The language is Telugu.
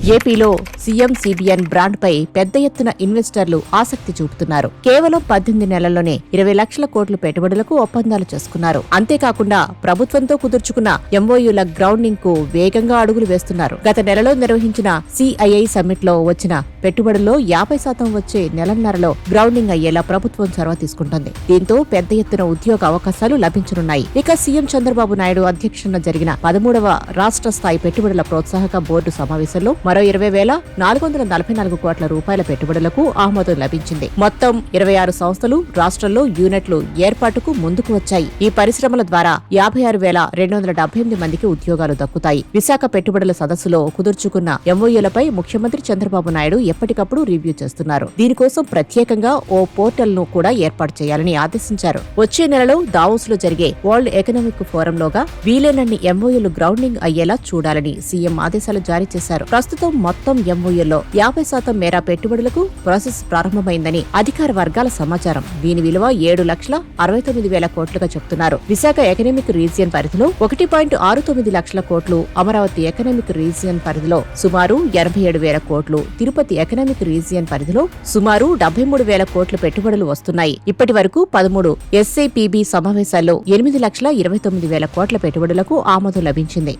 ఏపీలో సీఎం సిబిఎన్ బ్రాండ్ పై పెద్ద ఎత్తున ఇన్వెస్టర్లు ఆసక్తి చూపుతున్నారు. కేవలం 18 నెలల్లోనే 20 లక్షల కోట్ల పెట్టుబడులకు ఒప్పందాలు చేసుకున్నారు. అంతేకాకుండా ప్రభుత్వంతో కుదుర్చుకున్న ఎంఓయూల గ్రౌండింగ్ కు వేగంగా అడుగులు వేస్తున్నారు. గత నెలలో నిర్వహించిన సిఐఐ సమ్మిట్ లో వచ్చిన పెట్టుబడుల్లో 50% వచ్చే నెలన్నరలో గ్రౌండింగ్ అయ్యేలా ప్రభుత్వం చొరవ తీసుకుంటోంది. దీంతో పెద్ద ఎత్తున ఉద్యోగ అవకాశాలు లభించనున్నాయి. ఇక సీఎం చంద్రబాబు నాయుడు అధ్యక్షతన జరిగిన 13వ రాష్ట్ర స్థాయి పెట్టుబడుల ప్రోత్సాహక బోర్డు సమావేశంలో మరో 20,444 కోట్ల రూపాయల పెట్టుబడులకు ఆమోదం లభించింది. మొత్తం 26 సంస్థలు రాష్ట్రంలో యూనిట్లు ఏర్పాటుకు ముందుకు వచ్చాయి. ఈ పరిశ్రమల ద్వారా 56,278 మందికి ఉద్యోగాలు దక్కుతాయి. విశాఖ పెట్టుబడుల సదస్సులో కుదుర్చుకున్న ఎంఓయూలపై ముఖ్యమంత్రి చంద్రబాబు నాయుడు ఎప్పటికప్పుడు రివ్యూ చేస్తున్నారు. దీనికోసం ప్రత్యేకంగా ఓ పోర్టల్ ను కూడా ఏర్పాటు చేయాలని ఆదేశించారు. వచ్చే నెలలో దావోస్ లో జరిగే వరల్డ్ ఎకనామిక్ ఫోరంలోగా వీలైనన్ని ఎంఓయూలు గ్రౌండింగ్ అయ్యేలా చూడాలని సీఎం ఆదేశాలు జారీ చేశారు. ప్రస్తుతం మొత్తం ఎంఓయూల్లో 50% మేర పెట్టుబడులకు ప్రాసెస్ ప్రారంభమైందని అధికార వర్గాల సమాచారం. దీని విలువ 7,69,000 కోట్లుగా చెబుతున్నారు. విశాఖ ఎకనామిక్ రీజియన్ పరిధిలో 1.69 లక్షల కోట్లు, అమరావతి ఎకనామిక్ రీజియన్ పరిధిలో సుమారు 87,000 కోట్లు, తిరుపతి ఎకనామిక్ రీజియన్ పరిధిలో సుమారు 73,000 కోట్ల పెట్టుబడులు వస్తున్నాయి. ఇప్పటి వరకు 13 ఎస్ఏపీబీ సమావేశాల్లో 8,29,000 కోట్ల పెట్టుబడులకు ఆమోదం లభించింది.